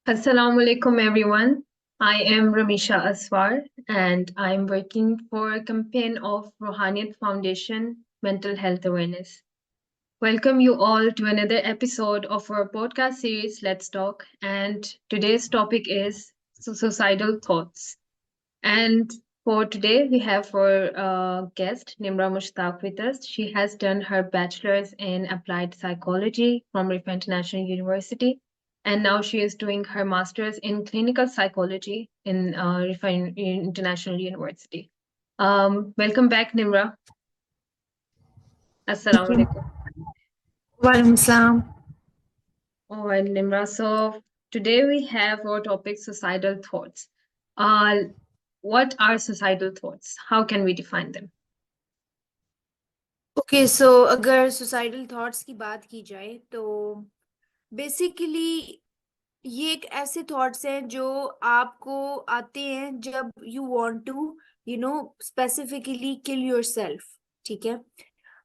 Assalamu alaikum, everyone. I am Ramisha Aswar, and I'm working for a campaign of Roohaniyat Foundation Mental Health Awareness. Welcome you all to another episode of our podcast series, Let's Talk. And today's topic is suicidal thoughts. And for today, we have our guest, Nimra Mushtaq, with us. She has done her bachelor's in applied psychology from Rifa International University, and now she is doing her master's in clinical psychology in Rifa International University. Welcome back, Nimra. Thank Assalamu you. alaikum. Walaikum salam. All right, Nimra. So today we have our topic suicidal thoughts. Uh, what are suicidal thoughts? How can we define them? Okay so अगर suicidal thoughts की बात की जाए तो basically ये एक ऐसे thoughts हैं जो आपको आते हैं जब you want to specifically kill yourself. ठीक है।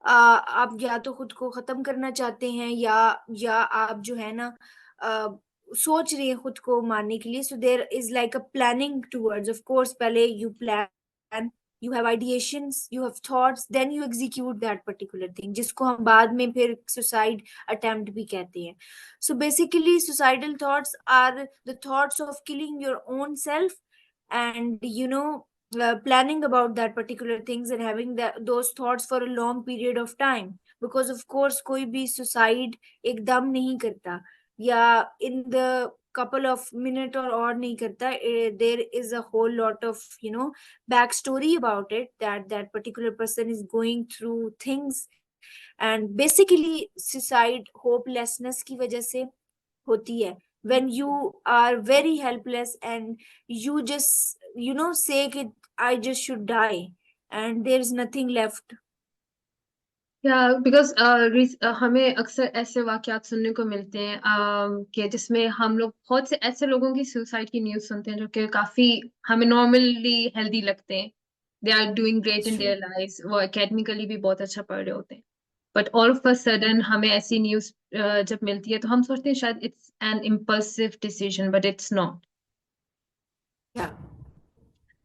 आप या तो खुद को खत्म करना चाहते हैं या आप जो है ना आ, सोच रहे हैं खुद को मारने के लिए। So there is like a planning towards. Of course पहले you plan, you have ideations, you have thoughts, then you execute that particular thing, जिसको हम बाद में फिर सुसाइड अटेम्प्ट भी कहते हैं। So basically, suicidal thoughts are the thoughts of killing your own self, and planning about that particular things and having those thoughts for a long period of time. Because of course, कोई भी suicide एकदम नहीं करता या in the couple of minute और नहीं करता। There is a whole lot of backstory about it, that particular person is going through things, and basically suicide hopelessness की वजह से होती है। when you are very helpless and you just say कि I just should die and there is nothing left. या because हमें अक्सर ऐसे वाकयात सुनने को मिलते हैं कि जिसमें हम लोग बहुत से ऐसे लोगों की सुसाइड की न्यूज़ सुनते हैं जो कि काफी हमें नॉर्मली हेल्दी लगते हैं. They are doing great It's in true. Their lives, वो एकेडमिकली भी बहुत अच्छा पढ़ रहे होते हैं. But all of a sudden हमें ऐसी न्यूज़ जब मिलती है तो हम सोचते हैं शायद it's an impulsive decision, but it's not. Yeah.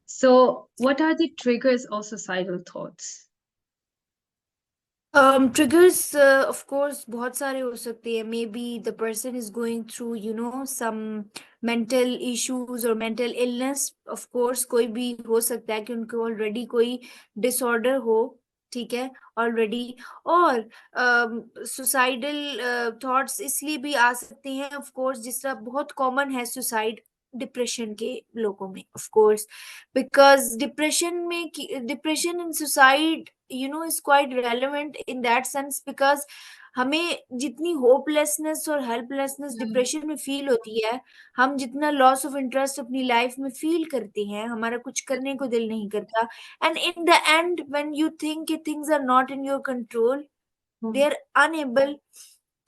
So what are the triggers of suicidal thoughts? Triggers, of course, बहुत सारे हो सकते हैं। Maybe the person is going through, some mental issues or mental illness. Of course, कोई भी हो सकता है कि उनको already कोई disorder हो। ठीक है। already। और suicidal thoughts इसलिए भी आ सकते हैं, of course, जिस तरह बहुत common है suicide डिप्रेशन के लोगों में। of course, because depression and suicide is quite relevant in that sense, because हमें जितनी होपलेसनेस और हेल्पलेसनेस डिप्रेशन में फील होती है, हम जितना लॉस ऑफ इंटरेस्ट अपनी लाइफ में फील करते हैं, हमारा कुछ करने को दिल नहीं करता। And in the end when you think things are not in your control, they are unable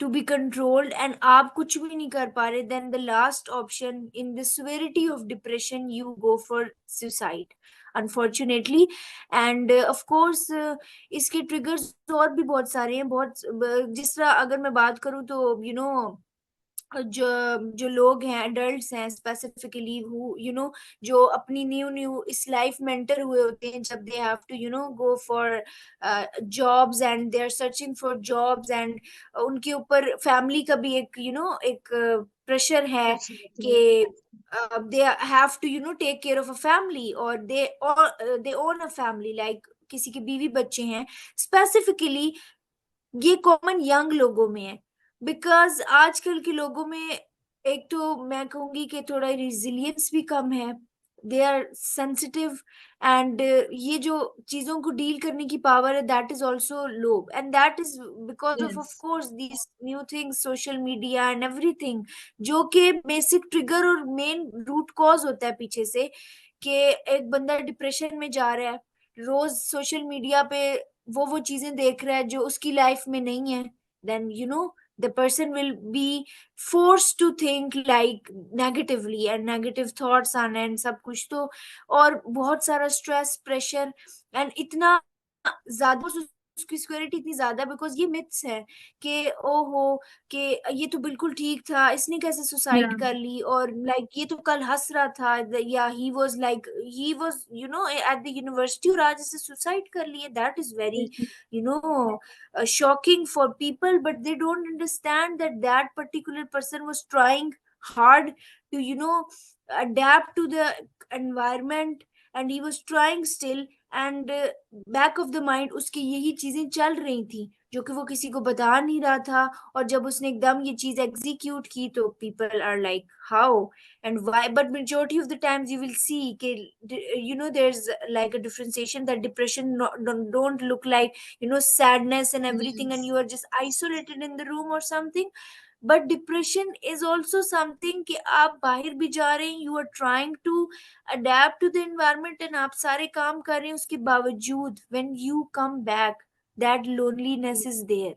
to be controlled and आप कुछ भी नहीं कर पा रहे, then the last option in the severity of depression you go for suicide, unfortunately. and of course, इसके triggers और भी बहुत सारे हैं। बहुत जिस तरह अगर मैं बात करूँ तो जो जो लोग हैं, एडल्ट्स हैं स्पेसिफिकली, हु जो अपनी न्यू न्यू इस लाइफ में एंटर हुए होते हैं, जब they have to go for jobs and they are searching for jobs, and उनके ऊपर फैमिली का भी एक एक प्रेशर है कि they have to take care of a family, और they own a family, like किसी के बीवी बच्चे हैं। स्पेसिफिकली ये कॉमन यंग लोगों में है, बिकॉज आजकल के लोगों में एक तो मैं कहूंगी कि थोड़ा रिजिलियंस भी कम है। दे आर सेंसिटिव, एंड ये जो चीजों को डील करने की पावर है, that is also low, and that is because of Yes. Course these new things, social media and everything, जो कि बेसिक ट्रिगर और मेन रूट कॉज होता है पीछे से, कि एक बंदा डिप्रेशन में जा रहा है, रोज सोशल मीडिया पे वो चीजें देख रहा है जो उसकी लाइफ में नहीं है, then the person will be forced to think like negatively, and negative thoughts आना and सब कुछ तो, और बहुत सारा स्ट्रेस, प्रेशर, एंड इतना ज्यादा उसकी सिक्योरिटी इतनी ज्यादा, बिकॉज ये मिथ्स है कि ओहो कि ये तो बिल्कुल ठीक था, इसने कैसे सुसाइड Yeah. कर ली, और लाइक ये तो कल हंस रहा था, या he was at the university और आज इसने सुसाइड कर लिया. That is very you know shocking for people, but they don't understand that that particular person was trying hard to adapt to the environment, and he was trying still, and back of the mind उसकी यही चीजें चल रही थी जो कि वो किसी को बता नहीं रहा था. और जब उसने एकदम ये चीज एग्जीक्यूट की तो people are like how and why. But majority of the times you will see कि there's like a differentiation that depression don't look like sadness and everything, and Yes. you are just isolated in the room or something. But depression is also something कि आप बाहर भी जा रहे हैं, you are trying to adapt to the environment and आप सारे काम कर रहे हैं, उसके बावजूद when you come back that loneliness is there,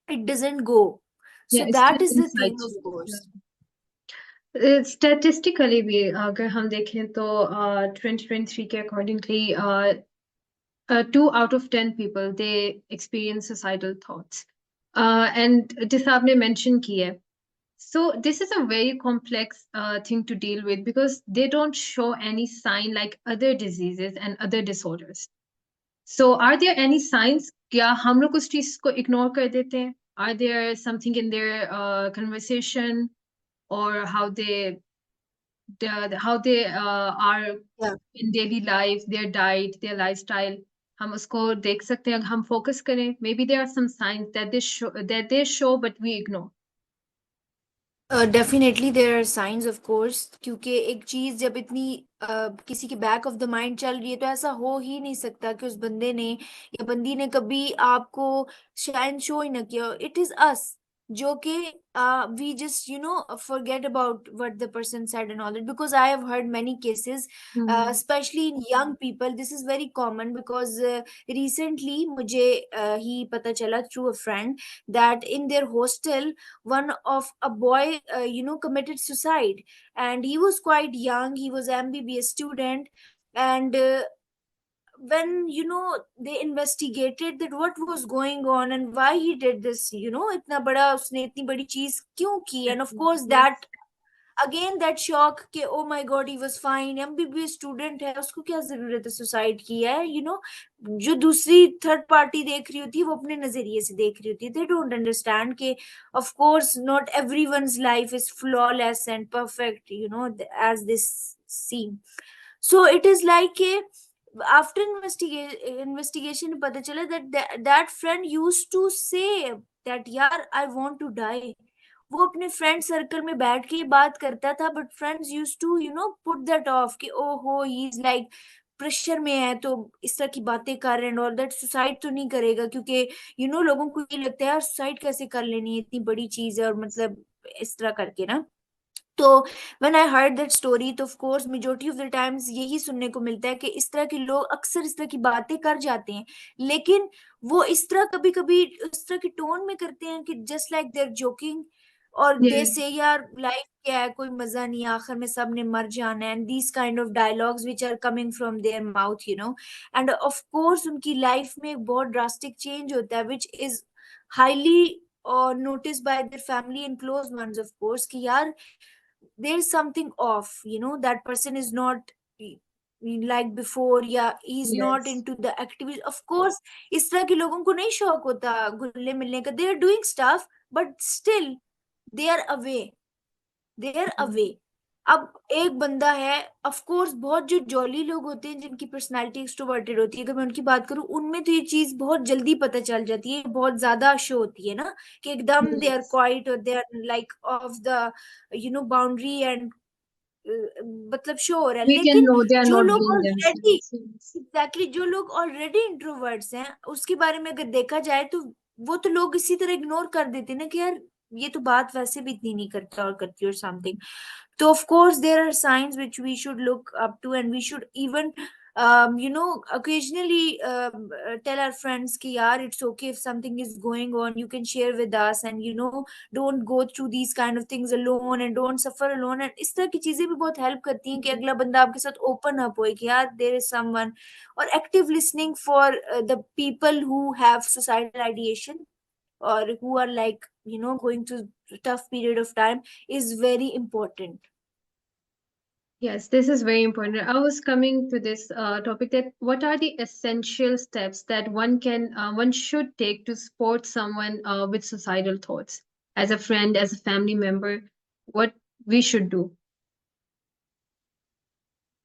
it doesn't go. Yeah, so it's that still is the inside thing of you. Course. Yeah. Statistically भी अगर हम देखें तो 2023 के accordingly 2 out of 10 people they experience suicidal thoughts. And जिस आपने mention की है, so this is a very complex thing to deal with because they don't show any sign like other diseases and other disorders. So are there any signs? क्या हम लोग उस चीज को ignore कर देते हैं? Are there something in their conversation or how they are Yeah. in daily life, their diet, their lifestyle? हम उसको देख सकते हैं, हम focus करें. Maybe there are some signs that they show but we ignore. Definitely there are science of course, क्योंकि एक चीज जब इतनी किसी के बैक ऑफ द माइंड चल रही है तो ऐसा हो ही नहीं सकता कि उस बंदे ने या बंदी ने कभी आपको शायद शो ही ना किया. इट इज अस जो कि we just forget about what the person said and all that, because I have heard many cases, Hmm. especially in young people. This is very common because recently मुझे ही पता चला through a friend that in their hostel one of a boy committed suicide, and he was quite young, he was MBBS student. And when they investigated that what was going on and why he did this, इतना बड़ा उसने इतनी बड़ी चीज क्यों की, and of course Yes. that again that shock कि oh my god he was fine, MBBS student है, उसको क्या जरूरत है सुसाइड की है. जो दूसरी थर्ड पार्टी देख रही होती है वो अपने नजरिए से देख रही होती है. दे डोंट अंडरस्टैंड कि of course not everyone's life is flawless and perfect as this seem. So it is like after investigation पता चला that friend used to say that यार आई वांट टू डाई. वो अपने friend circle में बैठ के बात करता था, but friends used to put that off कि ओहो ही इज लाइक प्रेशर में है तो इस तरह की बातें कर रहे हैं, और दैट सुसाइड तो नहीं करेगा, क्योंकि लोगों को ये लगता है यार सुसाइड कैसे कर लेनी है, इतनी बड़ी चीज है, और मतलब इस तरह करके ना. तो when I heard that story तो of course majority of the times यही सुनने को मिलता है कि इस तरह के लोग अक्सर इस तरह की बातें कर जाते हैं, लेकिन वो इस तरह कभी कभी इस तरह की टोन में करते हैं कि just like they are joking, और दे Yes. से यार लाइफ क्या है, कोई मजा नहीं है, आखिर में सबने मर जाना है, and these kind of dialogues which are coming from their mouth and of course उनकी लाइफ में एक बहुत ड्रास्टिक चेंज होता है which is highly notice by their family and close ones of course कि यार there's something off, that person is not like before, या he's not Yes. into the activity. Of course इस तरह के लोगों को नहीं शौक होता घुलने मिलने का, they are doing stuff but still they are away, they are away. अब एक बंदा है, ऑफ कोर्स बहुत जो जॉली लोग होते हैं जिनकी पर्सनालिटी एक्सट्रोवर्टेड होती है, अगर मैं उनकी बात करूं उनमें तो ये चीज बहुत जल्दी पता चल जाती है, बहुत ज्यादा शो होती है ना कि एकदम दे आर Yes. क्वाइट और they are like off the boundary and मतलब शो हो रहा है. We can लेकिन know they are जो not लोग being already themselves. Yes. Exactly जो लोग ऑलरेडी इंट्रोवर्ट्स हैं उसके बारे में अगर देखा जाए तो वो तो लोग इसी तरह इग्नोर कर देते हैं ना कि यार ये तो बात वैसे भी इतनी नहीं करता और करती और समथिंग. तो of course there are signs which we should look up to, and we should even occasionally tell our friends ki yaar, it's okay if something is going on, you can share with us, and don't go through these kind of things alone and don't suffer alone. And इस तरह की चीजें भी बहुत help करती हैं कि Mhm. अगला बंदा आपके साथ ओपन अप हो कि यार there is someone. Or active listening for the people who have suicidal ideation, or who are like going through tough period of time, is very important. Yes, this is very important. I was coming to this topic that what are the essential steps that one should take to support someone with suicidal thoughts as a friend, as a family member, what we should do.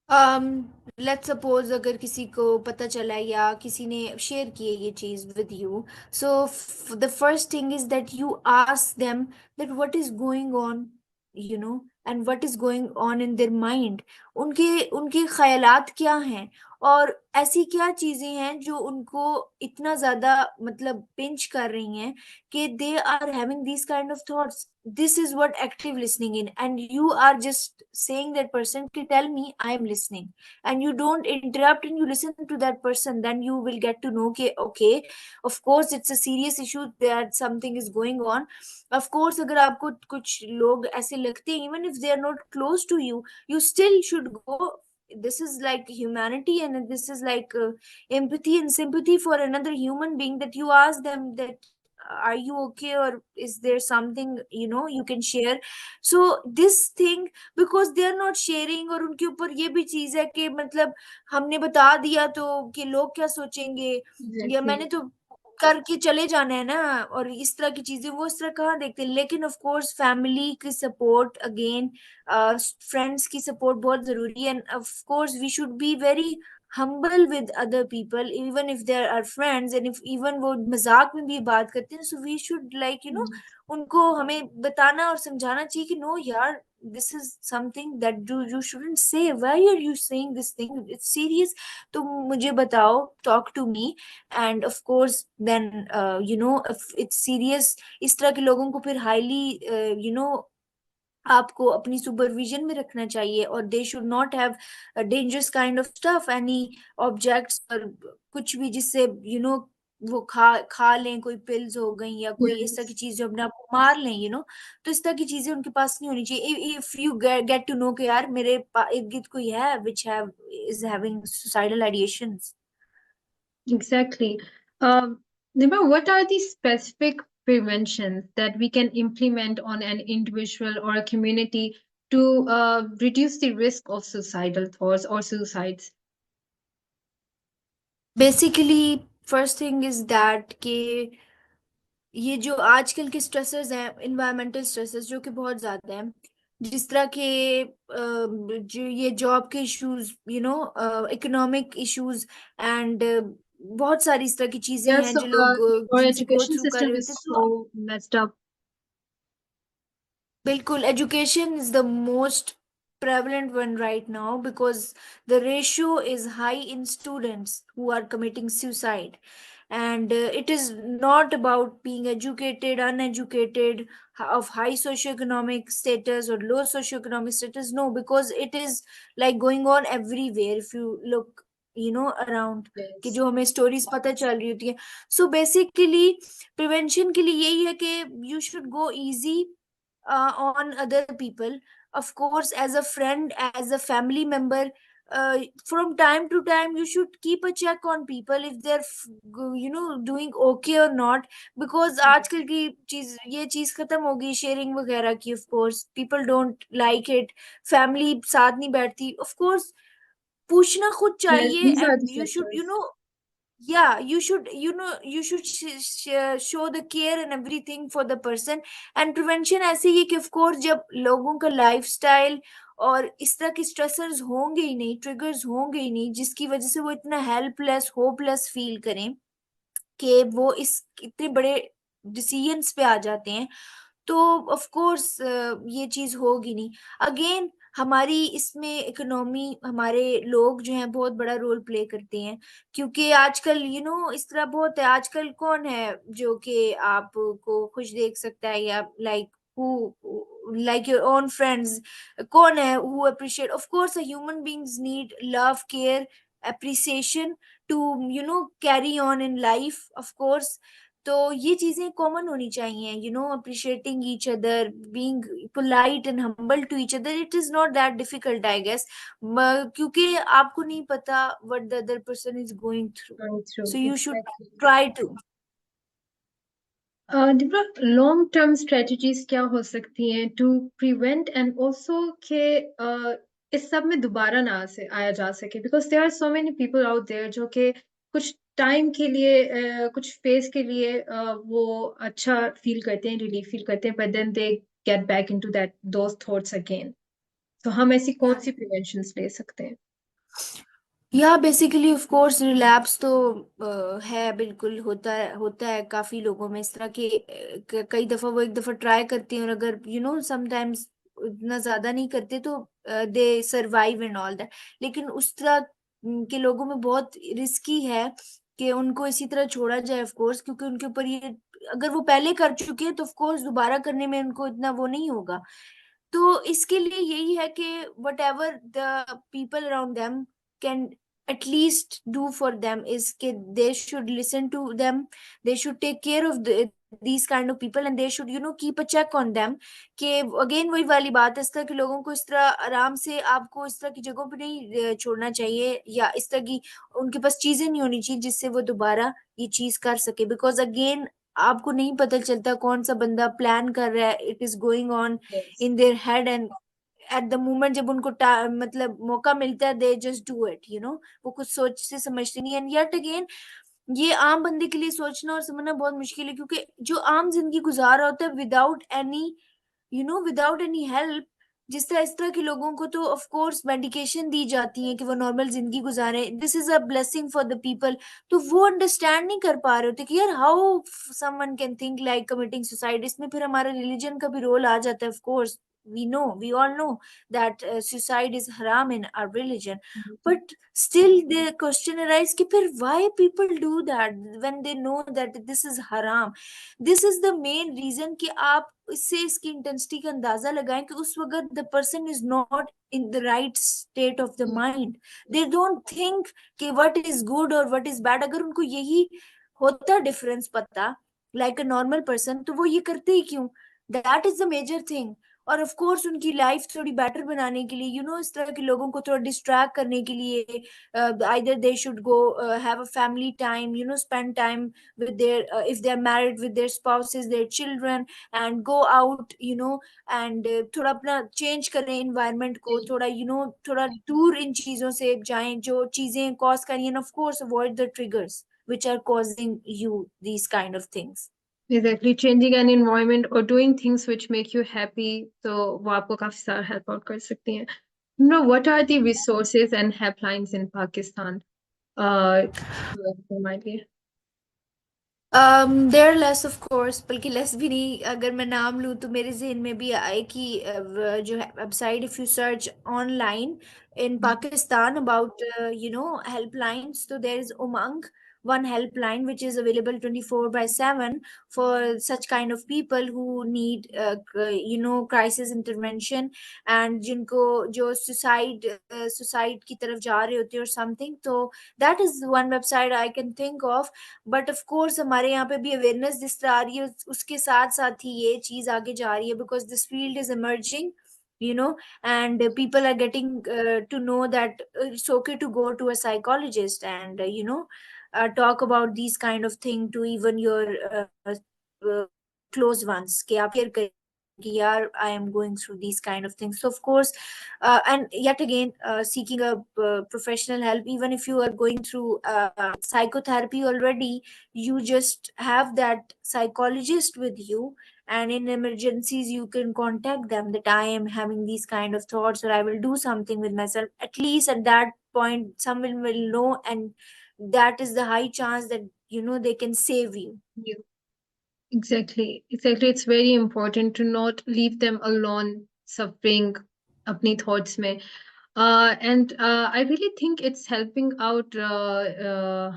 Let's suppose अगर किसी को पता चला या किसी ने share की है ये चीज with you, so the first thing is that you ask them that what is going on, and what is going on in their mind. उनके उनके ख्यालात क्या हैं, और ऐसी क्या चीजें हैं जो उनको इतना ज्यादा मतलब पिंच कर रही हैं कि they are having these kind of thoughts. This is what active listening in, and you are just saying that person ki tell me, I am listening, and you don't interrupt and you listen to that person. Then you will get to know कि okay, of course it's a serious issue, that something is going on. Of course अगर आपको कुछ लोग ऐसे लगते हैं, even if they are not close to you, you still should go. This is like humanity, and this is like empathy and sympathy for another human being, that you ask them that are you okay, or is there something you can share. So this thing, because they are not sharing, और उनके ऊपर ये भी चीज है कि मतलब हमने बता दिया तो कि लोग क्या सोचेंगे, या मैंने Exactly. तो करके चले जाना है ना, और इस तरह की चीजें वो इस तरह कहाँ देखते हैं. लेकिन ऑफ कोर्स फैमिली की सपोर्ट अगेन, फ्रेंड्स की सपोर्ट बहुत जरूरी है. And of course we should be very humble with other people, even if they are friends, and if even वो मजाक में भी बात करते हैं, so we should like Mhm. उनको हमें बताना और समझाना चाहिए कि नो यार, this is something that you shouldn't say. Why are you saying this thing? It's serious. तुम मुझे बताओ, talk to me. And of course then if it's serious, इस तरह के लोगों को फिर highly आपको अपनी सुपरविजन में रखना चाहिए, और they should not have dangerous kind of stuff, any objects, और कुछ भी जिससे वो खा लें, कोई पिल्स हो गई या कोई इस तरह की Yes. चीज जो अपने आप को मार लें, तो इस तरह की चीजें उनके पास नहीं होनी चाहिए. If you get to know कि यार मेरे इर्द गिर्द कोई है which have is having suicidal ideations. Exactly. Nima, what are the specific preventions that we can implement on an individual or a community to reduce the risk of suicidal thoughts or suicides? Basically first thing is that कि ये जो आजकल के stressors हैं, environmental stressors जो कि बहुत ज्यादा हैं, जिस तरह के जो ये जॉब के इश्यूज, इकोनॉमिक इश्यूज, एंड बहुत सारी इस तरह की चीजें Yeah, हैं so जो लोग our जिनसे गो education थ्रू कर system रहे is होते हैं. तो so messed up. बिल्कुल, education is the most prevalent one right now, because the ratio is high in students who are committing suicide. And it is not about being educated, uneducated, of high socioeconomic status or low socioeconomic status. No, because it is like going on everywhere. If you look around, कि Yes. जो हमें stories पता चल रही होती है. So basically prevention के लिए यही है कि you should go easy on other people. Of course, as a friend, as a family member, from time to time you should keep a check on people if they're doing okay or not. Because आजकल की चीज ये चीज खत्म हो गई sharing वगैरह की. of course people don't like it. Family साथ नहीं बैठती. of course पूछना खुद Yes, चाहिए, these are the and you should factors. yeah, you should show the care and everything for the person. And prevention ऐसे ही है कि of course जब लोगों का लाइफस्टाइल और इस तरह के स्ट्रेसर्स होंगे ही नहीं, ट्रिगर्स होंगे ही नहीं, जिसकी वजह से वो इतना हेल्पलेस होपलेस फील करें कि वो इस इतने बड़े डिसीजंस पे आ जाते हैं, तो ऑफ कोर्स ये चीज होगी नहीं. अगेन हमारी इसमें इकोनॉमी, हमारे लोग जो हैं बहुत बड़ा रोल प्ले करते हैं. क्योंकि आजकल इस तरह बहुत है. आजकल कौन है जो कि आपको खुश देख सकता है, या लाइक योर ओन फ्रेंड्स, कौन है who appreciate. Of course human beings need love, care, appreciation to carry on in life, of course. तो ये चीजें कॉमन होनी चाहिए, appreciating each other, being polite and humble to each other. It is not that difficult, I guess. क्योंकि आपको नहीं पता what the other person is going through, Going so through you should exactly. try to. Divya, long term strategies क्या हो सकती हैं to prevent and also के इस सब में दोबारा ना से आया जा सके, because there are so many people out there जो कि कुछ टाइम के लिए कुछ फेज के लिए वो अच्छा फील करते हैं, रिलीफ फील करते हैं, but then they get back into that those thoughts again. तो हम ऐसी कौन Yeah. सी प्रिवेंशंस ले सकते हैं? या बेसिकली ऑफ कोर्स रिलैप्स तो है, बिल्कुल होता है काफी लोगों में इस तरह के। कई दफा वो एक दफा ट्राई करते हैं, और अगर समटाइम्स इतना ज्यादा नहीं करते तो दे सर्वाइव एंड ऑल दैट। लेकिन उस तरह के लोगों में बहुत रिस्की है कि उनको इसी तरह छोड़ा जाए, ऑफ कोर्स, क्योंकि उनके ऊपर ये, अगर वो पहले कर चुके हैं तो ऑफ कोर्स दोबारा करने में उनको इतना वो नहीं होगा। तो इसके लिए यही है कि what ever the people around them can at least do for them is कि they should listen to them, they should take care of these kind of people, and they should keep a check on them। कि again वही वाली बात है, इस तरह के लोगों को इस तरह आराम से आपको इस तरह की जगहों पे नहीं छोड़ना चाहिए, या इस तरह की उनके पास चीजें नहीं होनी चाहिए जिससे वो दोबारा ये चीज कर सके। बिकॉज अगेन आपको नहीं पता चलता कौन सा बंदा प्लान कर रहा है, it is going on Yes. In their head, and at the moment जब उनको मतलब मौका मिलता है दे जस्ट डू इट, वो कुछ सोचते समझते नहीं। एंड येट अगेन ये आम बंदे के लिए सोचना और समझना बहुत मुश्किल है, क्योंकि जो आम जिंदगी गुजार रहा होता है विदाउट एनी हेल्प, जिस तरह इस तरह के लोगों को तो ऑफ कोर्स मेडिकेशन दी जाती है कि वो नॉर्मल जिंदगी गुजारे, this is a blessing for the people. तो वो अंडरस्टैंड नहीं कर पा रहे होते कि यार how someone can think like committing suicide. इसमें फिर हमारा रिलीजन का भी रोल आ जाता है, of course. We all know that suicide is haram in our religion, but still the question arises कि फिर why people do that when they know that this is haram। This is the main reason कि आप इससे इसकी intensity का अंदाजा लगाएं कि उस वक्त the person is not in the right state of the mind. They don't think कि व्हाट इज गुड और व्हाट इज बैड। अगर उनको यही होता डिफरेंस पता लाइक अ नॉर्मल पर्सन, तो वो ये करते ही क्यों? That is the major thing. और ऑफ कोर्स उनकी लाइफ थोड़ी बेटर बनाने के लिए इस तरह के लोगों को थोड़ा डिस्ट्रैक्ट करने के लिए either they should go have a family time, spend time with their if they are married, with their spouses, their children, and go out, and थोड़ा अपना चेंज करें इन्वायरमेंट को, थोड़ा थोड़ा दूर इन चीजों से जाएं जो चीजें कॉज करी, and of course avoid the triggers which are causing you these kind of things। Exactly, changing an environment or doing things which make you happy, तो वो आपको काफी सारा help out कर सकती हैं। What are the resources and helplines in Pakistan? हमारे लिए। देयर लेस ऑफ कोर्स, बल्कि लेस भी नहीं, अगर मैं नाम लूँ तो मेरे जहन में भी आए कि जो है website, if you search online in Pakistan about helplines, तो there is Umang, one helpline which is available 24/7 for such kind of people who need crisis intervention, and जिनको जो सुसाइड की तरफ जा रहे होते हैं और समथिंग। तो that is one website I can think of। But of course हमारे यहाँ पे भी अवेयरनेस जिस तरह आ रही है, उसके साथ साथ ही ये चीज आगे जा रही है, because this field is emerging, and people are getting to know that it's okay to go to a psychologist, and talk about these kind of thing to even your uh, close ones, कि आप share करें कि यार I am going through these kind of things। So of course and yet again seeking a professional help, even if you are going through psychotherapy already, you just have that psychologist with you, and in emergencies you can contact them that I am having these kind of thoughts, or I will do something with myself। At least at that point someone will know, and that is the high chance that they can save you। Yeah, exactly, exactly. It's very important to not leave them alone suffering अपनी thoughts में. And I really think it's helping out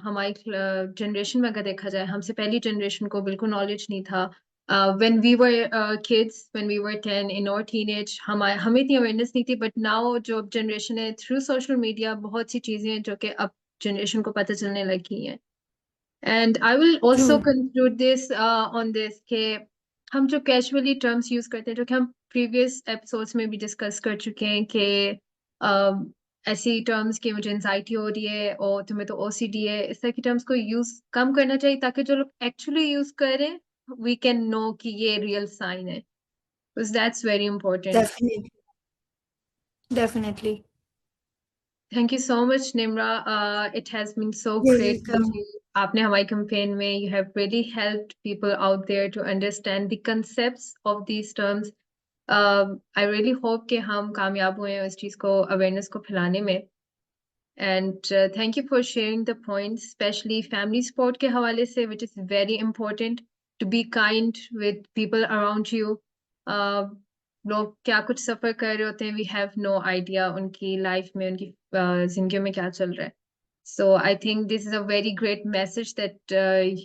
हमारी generation में अगर देखा जाए, हमसे पहली generation को बिल्कुल knowledge नहीं था when we were kids, when we were 10 in our teenage, हमें इतनी awareness नहीं थी, but now जो अब generation है through social media बहुत सी चीजें हैं जो कि अब generation को पता चलने लगी हैं. And I will also True. conclude this on this कि हम जो casually terms use करते हैं जो कि हम previous episodes में भी discuss कर चुके हैं कि ऐसी terms कि मुझे anxiety हो रही है और तुम्हें तो OCD है, इस तरह की terms को use कम करना चाहिए ताकि जो लोग actually use करें we can know कि ये real sign है, because that's very important. Definitely. Definitely. Thank you so much, Nimra. It has been so You're great with welcome. you. आपने हमारी campaign में you have really helped people out there to understand the concepts of these terms. I really hope कि हम कामयाब हुए हैं इस चीज़ को awareness को फैलाने में. And thank you for sharing the points, especially family support के हवाले से, which is very important to be kind with people around you. लोग क्या कुछ सफर कर रहे होते हैं, we have no idea उनकी life में, उनकी जिंदगियों में क्या चल रहा है. So I think this is a very great message that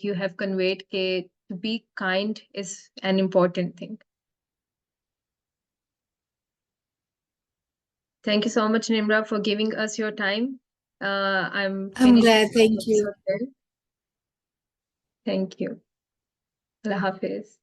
you have conveyed कि to be kind is an important thing. Thank you so much, Nimra, for giving us your time. I'm I'm finishing glad. this Thank you. episode then. Thank you. Allah Hafiz.